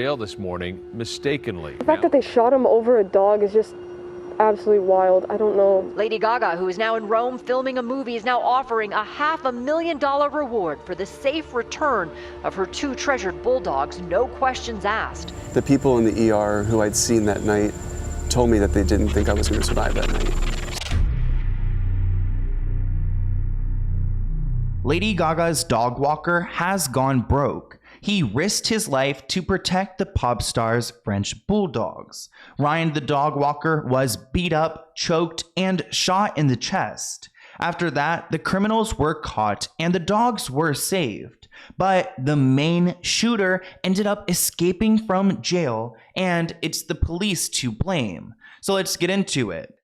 Jail this morning mistakenly. The fact that they shot him over a dog is just absolutely wild. I don't know. Lady Gaga, who is now in Rome filming a movie, is now offering a $500,000 reward for the safe return of her 2 treasured bulldogs, no questions asked. The people in the ER who I'd seen that night told me that they didn't think I was going to survive that night. Lady Gaga's dog walker has gone broke. He risked his life to protect the pop star's French bulldogs. Ryan the dog walker was beat up, choked, and shot in the chest. After that, the criminals were caught and the dogs were saved. But the main shooter ended up escaping from jail, and it's the police to blame. So let's get into it.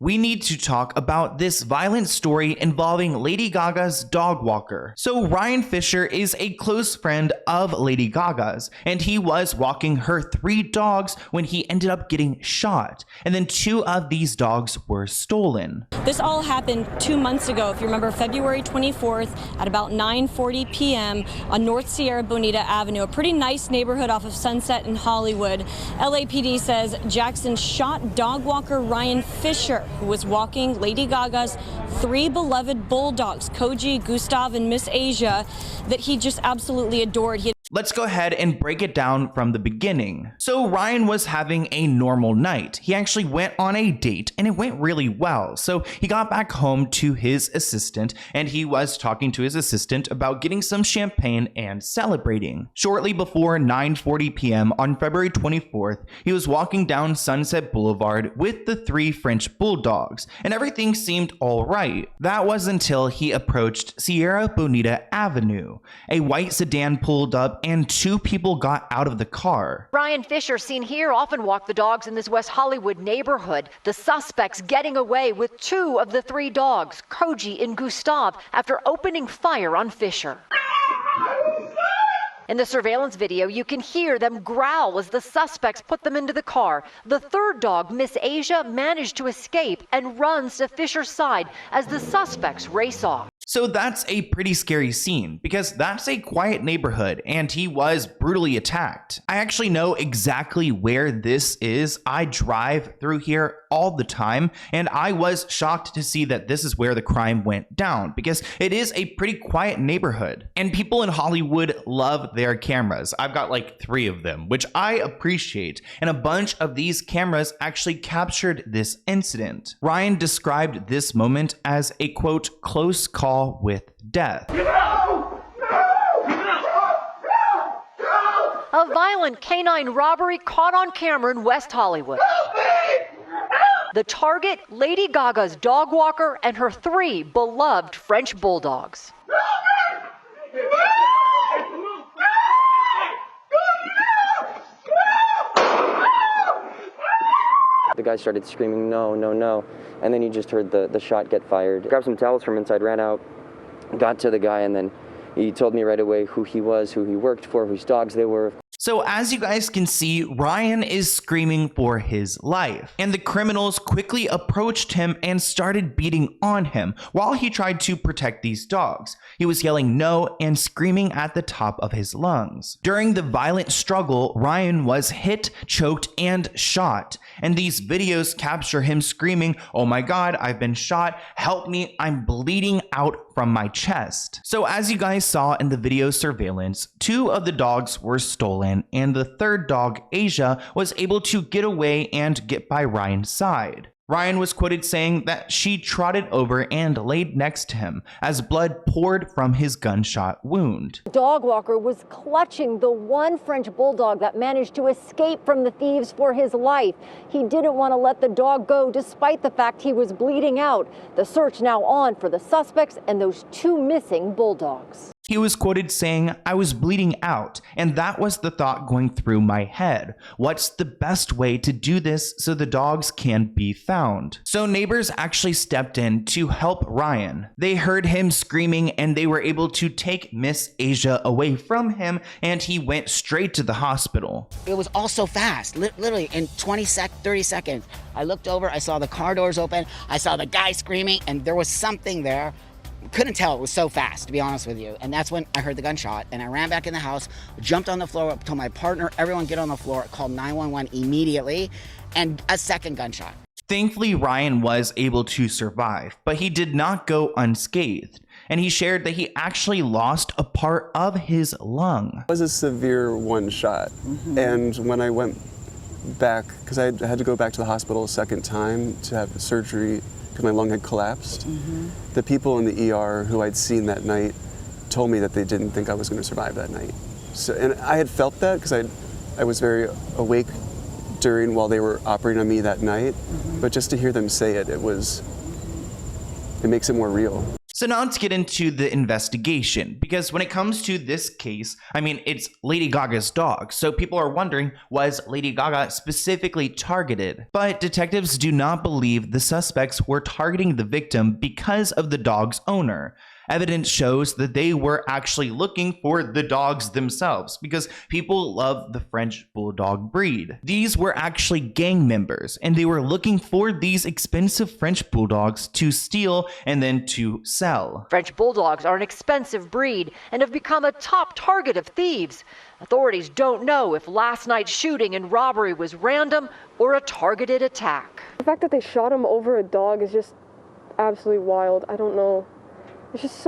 We need to talk about this violent story involving Lady Gaga's dog walker. So Ryan Fischer is a close friend of Lady Gaga's, and he was walking her 3 dogs when he ended up getting shot. And then 2 of these dogs were stolen. This all happened 2 months ago, if you remember, February 24th at about 9:40 p.m. on North Sierra Bonita Avenue, a pretty nice neighborhood off of Sunset in Hollywood. LAPD says Jackson shot dog walker Ryan Fischer, who was walking Lady Gaga's 3 beloved bulldogs, Koji, Gustav, and Miss Asia, that he just absolutely adored. Let's go ahead and break it down from the beginning. So Ryan was having a normal night. He actually went on a date and it went really well. So he got back home to his assistant and he was talking to his assistant about getting some champagne and celebrating. Shortly before 9:40 p.m. on February 24th, he was walking down Sunset Boulevard with the 3 French bulldogs and everything seemed all right. That was until he approached Sierra Bonita Avenue. A white sedan pulled up and 2 people got out of the car. Ryan Fischer, seen here, often walked the dogs in this West Hollywood neighborhood. The suspects getting away with 2 of the 3 dogs, Koji and Gustav, after opening fire on Fischer. In the surveillance video, you can hear them growl as the suspects put them into the car. The 3rd dog, Miss Asia, managed to escape and runs to Fischer's side as the suspects race off. So that's a pretty scary scene because that's a quiet neighborhood and he was brutally attacked. I actually know exactly where this is. I drive through here all the time and I was shocked to see that this is where the crime went down because it is a pretty quiet neighborhood and people in Hollywood love their cameras. I've got like 3 of them, which I appreciate, and a bunch of these cameras actually captured this incident. Ryan described this moment as a quote, close call with death. A violent canine robbery caught on camera in West Hollywood. The target, Lady Gaga's dog walker and her 3 beloved French bulldogs. The guy started screaming, no, no, no. And then you just heard the shot get fired. Grabbed some towels from inside, ran out, got to the guy, and then he told me right away who he was, who he worked for, whose dogs they were. So as you guys can see, Ryan is screaming for his life, and the criminals quickly approached him and started beating on him while he tried to protect these dogs. He was yelling no and screaming at the top of his lungs. During the violent struggle, Ryan was hit, choked, and shot, and these videos capture him screaming, "Oh my God, I've been shot, help me, I'm bleeding out from my chest." So as you guys saw in the video surveillance, 2 of the dogs were stolen and the 3rd dog, Asia, was able to get away and get by Ryan's side. Ryan was quoted saying that she trotted over and laid next to him as blood poured from his gunshot wound. Dog walker was clutching the 1 French bulldog that managed to escape from the thieves for his life. He didn't want to let the dog go despite the fact he was bleeding out. The search now on for the suspects and those 2 missing bulldogs. He was quoted saying, "I was bleeding out, and that was the thought going through my head. What's the best way to do this so the dogs can be found?" So neighbors actually stepped in to help Ryan. They heard him screaming and they were able to take Miss Asia away from him, and he went straight to the hospital. It was all so fast, literally in 30 seconds. I looked over, I saw the car doors open, I saw the guy screaming, and there was something there. couldn't tell, it was so fast, to be honest with you. And that's when I heard the gunshot, and I ran back in the house, jumped on the floor, told my partner, everyone get on the floor, called 911 immediately, and a second gunshot. Thankfully, Ryan was able to survive, but he did not go unscathed. And he shared that he actually lost a part of his lung. It was a severe one shot. And when I went back, because I had to go back to the hospital a second time to have surgery because my lung had collapsed, the people in the ER who I'd seen that night told me that they didn't think I was going to survive that night. So, and I had felt that because I was very awake while they were operating on me that night, but just to hear them say it, it makes it more real. So now let's get into the investigation, because when it comes to this case, I mean, it's Lady Gaga's dog. So people are wondering, was Lady Gaga specifically targeted? But detectives do not believe the suspects were targeting the victim because of the dog's owner. Evidence shows that they were actually looking for the dogs themselves because people love the French Bulldog breed. These were actually gang members, and they were looking for these expensive French Bulldogs to steal and then to sell. French Bulldogs are an expensive breed and have become a top target of thieves. Authorities don't know if last night's shooting and robbery was random or a targeted attack. The fact that they shot him over a dog is just absolutely wild. I don't know. It's just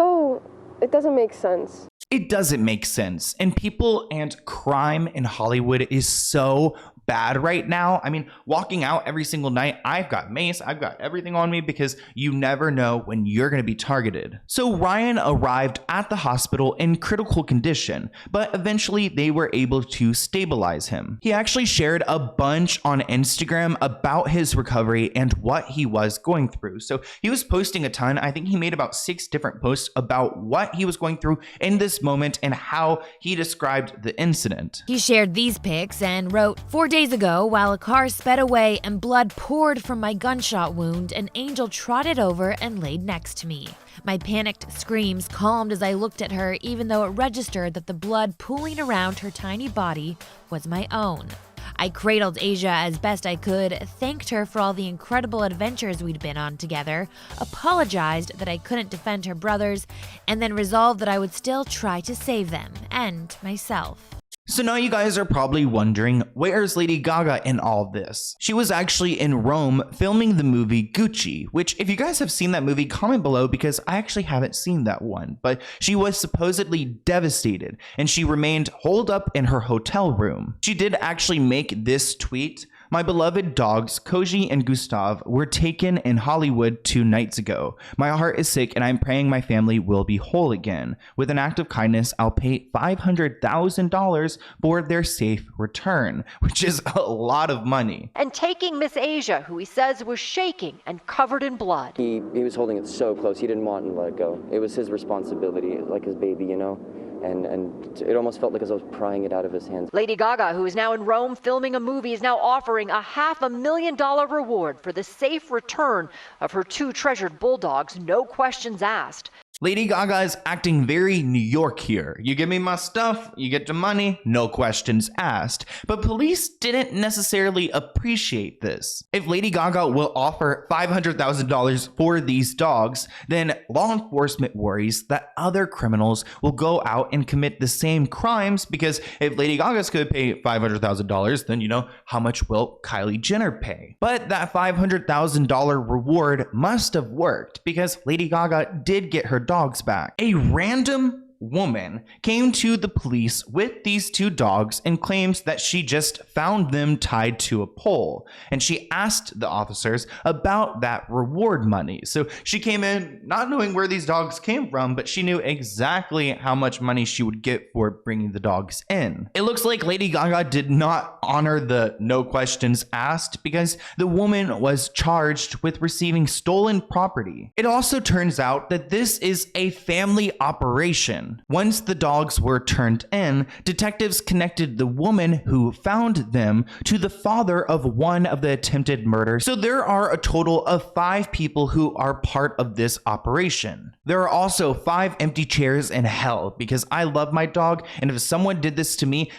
it doesn't make sense. It doesn't make sense. And people and crime in Hollywood is so bad right now. I mean, walking out every single night, I've got mace, I've got everything on me because you never know when you're going to be targeted. So Ryan arrived at the hospital in critical condition, but eventually they were able to stabilize him. He actually shared a bunch on Instagram about his recovery and what he was going through. So he was posting a ton. I think he made about 6 different posts about what he was going through in this moment and how he described the incident. He shared these pics and wrote, 4 days ago, while a car sped away and blood poured from my gunshot wound, an angel trotted over and laid next to me. My panicked screams calmed as I looked at her, even though it registered that the blood pooling around her tiny body was my own. I cradled Asia as best I could, thanked her for all the incredible adventures we'd been on together, apologized that I couldn't defend her brothers, and then resolved that I would still try to save them and myself. So now you guys are probably wondering, where's Lady Gaga in all this? She was actually in Rome filming the movie Gucci, which if you guys have seen that movie, comment below because I actually haven't seen that one. But she was supposedly devastated and she remained holed up in her hotel room. She did actually make this tweet. My beloved dogs, Koji and Gustav, were taken in Hollywood 2 nights ago. My heart is sick and I'm praying my family will be whole again. With an act of kindness, I'll pay $500,000 for their safe return, which is a lot of money. And taking Miss Asia, who he says was shaking and covered in blood. He was holding it so close, he didn't want to let it go. It was his responsibility, like his baby, you know? And it almost felt like as I was prying it out of his hands. Lady Gaga, who is now in Rome filming a movie, is now offering a $500,000 reward for the safe return of her 2 treasured bulldogs, no questions asked. Lady Gaga is acting very New York here. You give me my stuff, you get the money, no questions asked. But police didn't necessarily appreciate this. If Lady Gaga will offer $500,000 for these dogs, then law enforcement worries that other criminals will go out and commit the same crimes, because if Lady Gaga's could pay $500,000, then you know, how much will Kylie Jenner pay? But that $500,000 reward must have worked because Lady Gaga did get her dogs back. A random woman came to the police with these 2 dogs and claims that she just found them tied to a pole. And she asked the officers about that reward money. So she came in not knowing where these dogs came from, but she knew exactly how much money she would get for bringing the dogs in. It looks like Lady Gaga did not honor the no questions asked because the woman was charged with receiving stolen property. It also turns out that this is a family operation. Once the dogs were turned in, detectives connected the woman who found them to the father of one of the attempted murders. So there are a total of 5 people who are part of this operation. There are also 5 empty chairs in hell because I love my dog, and if someone did this to me,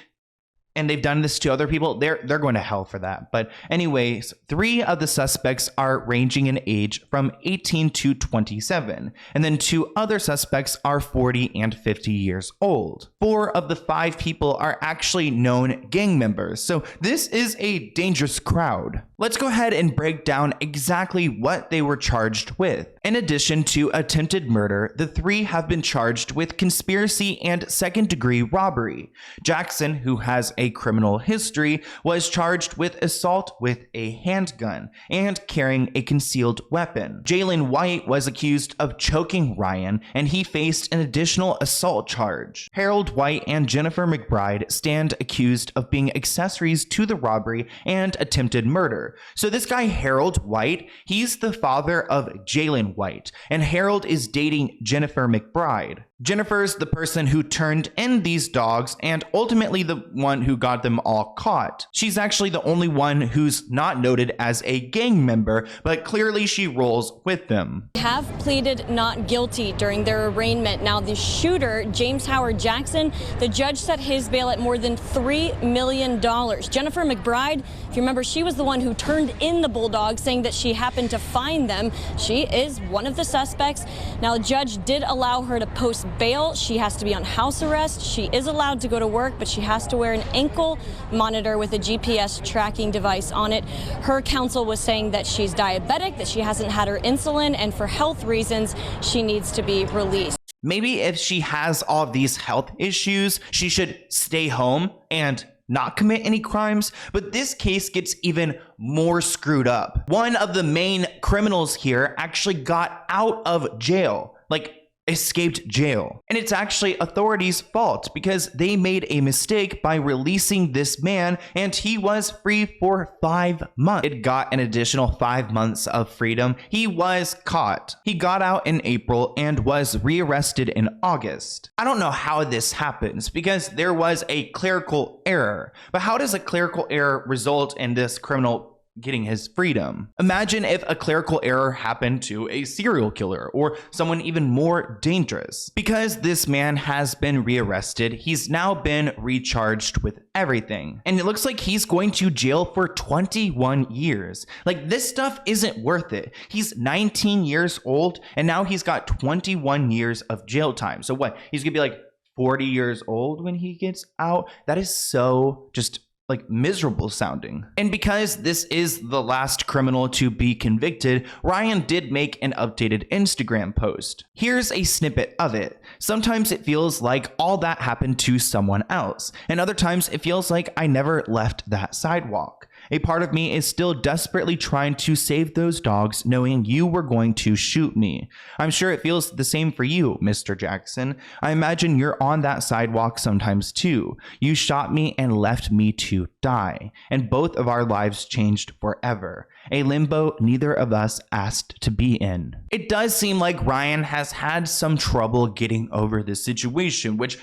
and they've done this to other people, they're going to hell for that. But anyways, 3 of the suspects are ranging in age from 18 to 27, and then 2 other suspects are 40 and 50 years old. 4 of the 5 people are actually known gang members, so this is a dangerous crowd. Let's go ahead and break down exactly what they were charged with. In addition to attempted murder, the 3 have been charged with conspiracy and second-degree robbery. Jackson, who has a criminal history, was charged with assault with a handgun and carrying a concealed weapon. Jalen White was accused of choking Ryan, and he faced an additional assault charge. Harold White and Jennifer McBride stand accused of being accessories to the robbery and attempted murder. So this guy, Harold White, he's the father of Jalen White, and Harold is dating Jennifer McBride. Jennifer's the person who turned in these dogs and ultimately the one who got them all caught. She's actually the only one who's not noted as a gang member, but clearly she rolls with them. Have pleaded not guilty during their arraignment. Now, the shooter, James Howard Jackson, the judge set his bail at more than $3 million. Jennifer McBride, if you remember, she was the one who turned in the bulldogs, saying that she happened to find them. She is one of the suspects. Now, the judge did allow her to post bail. She has to be on house arrest. She is allowed to go to work, but she has to wear an ankle monitor with a GPS tracking device on it. Her counsel was saying that she's diabetic, that she hasn't had her insulin, and for health reasons, she needs to be released. Maybe if she has all of these health issues, she should stay home and not commit any crimes, but this case gets even more screwed up. One of the main criminals here actually got out of jail, escaped jail. And it's actually authorities' fault because they made a mistake by releasing this man, and he was free for 5 months. It got an additional 5 months of freedom. He was caught. He got out in April and was rearrested in August. I don't know how this happens because there was a clerical error, but how does a clerical error result in this criminal getting his freedom? Imagine if a clerical error happened to a serial killer or someone even more dangerous. Because this man has been rearrested, he's now been recharged with everything. And it looks like he's going to jail for 21 years. This stuff isn't worth it. He's 19 years old and now he's got 21 years of jail time. So what? He's gonna be 40 years old when he gets out? That is so just miserable sounding. And because this is the last criminal to be convicted, Ryan did make an updated Instagram post. Here's a snippet of it. Sometimes it feels like all that happened to someone else, and other times it feels like I never left that sidewalk. A part of me is still desperately trying to save those dogs, knowing you were going to shoot me. I'm sure it feels the same for you, Mr. Jackson. I imagine you're on that sidewalk sometimes too. You shot me and left me to die, and both of our lives changed forever. A limbo neither of us asked to be in. It does seem like Ryan has had some trouble getting over this situation, which,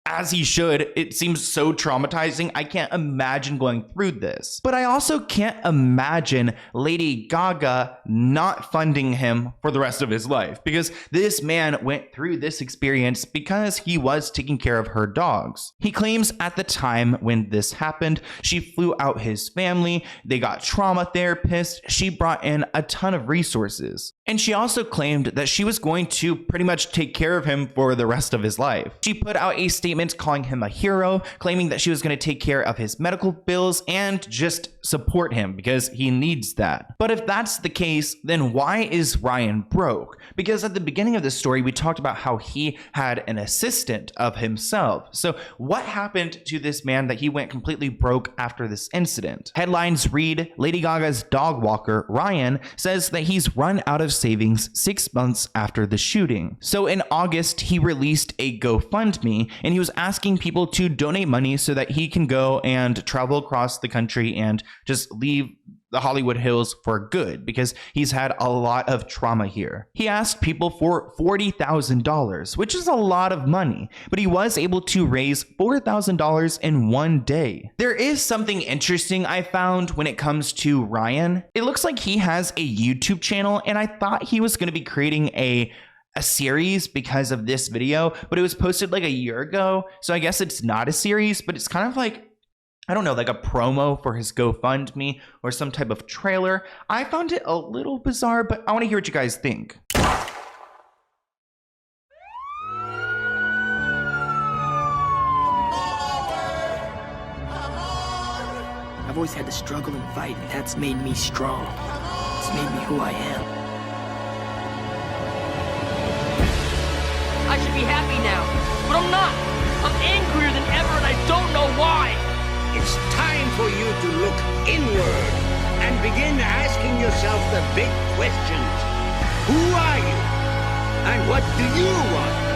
as he should. It seems so traumatizing. I can't imagine going through this. But I also can't imagine Lady Gaga not funding him for the rest of his life, because this man went through this experience because he was taking care of her dogs. He claims at the time when this happened, she flew out his family, they got trauma therapists, she brought in a ton of resources. And she also claimed that she was going to pretty much take care of him for the rest of his life. She put out a statement calling him a hero, claiming that she was going to take care of his medical bills and just support him because he needs that. But if that's the case, then why is Ryan broke? Because at the beginning of this story, we talked about how he had an assistant of himself. So what happened to this man that he went completely broke after this incident? Headlines read, Lady Gaga's dog walker, Ryan, says that he's run out of savings 6 months after the shooting. So in August, he released a GoFundMe, and he was asking people to donate money so that he can go and travel across the country and just leave the Hollywood Hills for good, because he's had a lot of trauma here. He asked people for $40,000, which is a lot of money, but he was able to raise $4,000 in one day. There is something interesting I found when it comes to Ryan. It looks like he has a YouTube channel, and I thought he was going to be creating a series because of this video, but it was posted a year ago, so I guess it's not a series, but it's kind of I don't know, like a promo for his GoFundMe or some type of trailer. I found it a little bizarre, but I want to hear what you guys think. I've always had to struggle and fight, and that's made me strong. It's made me who I am. I should be happy now, but I'm not. I'm angrier than ever, and I don't know why. It's time for you to look inward and begin asking yourself the big questions. Who are you? And what do you want?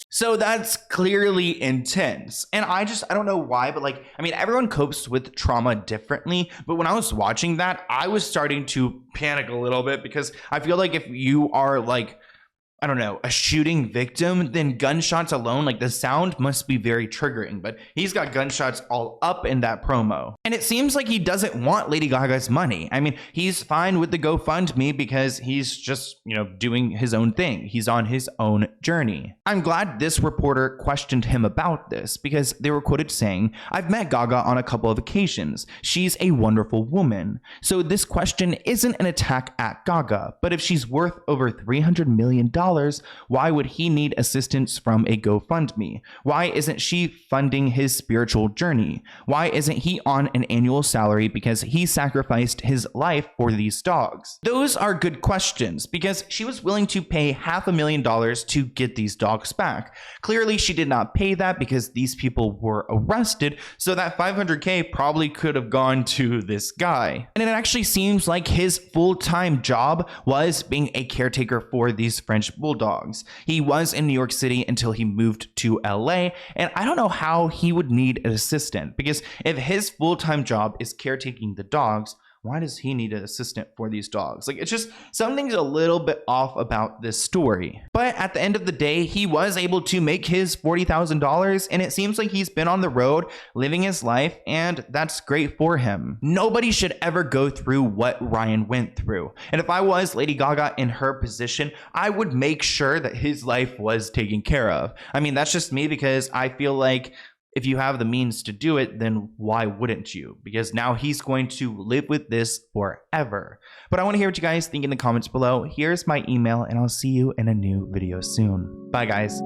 So that's clearly intense. And I don't know why, but like, I mean, everyone copes with trauma differently. But when I was watching that, I was starting to panic a little bit because I feel like if you are like, I don't know, a shooting victim, then gunshots alone, like the sound must be very triggering. But he's got gunshots all up in that promo. And it seems like he doesn't want Lady Gaga's money. I mean, he's fine with the GoFundMe because he's just, you know, doing his own thing. He's on his own journey. I'm glad this reporter questioned him about this because they were quoted saying, "I've met Gaga on a couple of occasions. She's a wonderful woman." So this question isn't an attack at Gaga, but if she's worth over $300 million, why would he need assistance from a GoFundMe? Why isn't she funding his spiritual journey? Why isn't he on an annual salary because he sacrificed his life for these dogs? Those are good questions because she was willing to pay $500,000 to get these dogs back. Clearly, she did not pay that because these people were arrested, so that $500K probably could have gone to this guy. And it actually seems like his full-time job was being a caretaker for these French bulldogs. He was in New York City until he moved to LA, and I don't know how he would need an assistant because if his full-time job is caretaking the dogs, why does he need an assistant for these dogs? Like, it's just something's a little bit off about this story. But at the end of the day, he was able to make his $40,000, and it seems like he's been on the road living his life, and that's great for him. Nobody should ever go through what Ryan went through. And if I was Lady Gaga in her position, I would make sure that his life was taken care of. I mean, that's just me because I feel like if you have the means to do it, then why wouldn't you? Because now he's going to live with this forever. But I want to hear what you guys think in the comments below. Here's my email, and I'll see you in a new video soon. Bye, guys.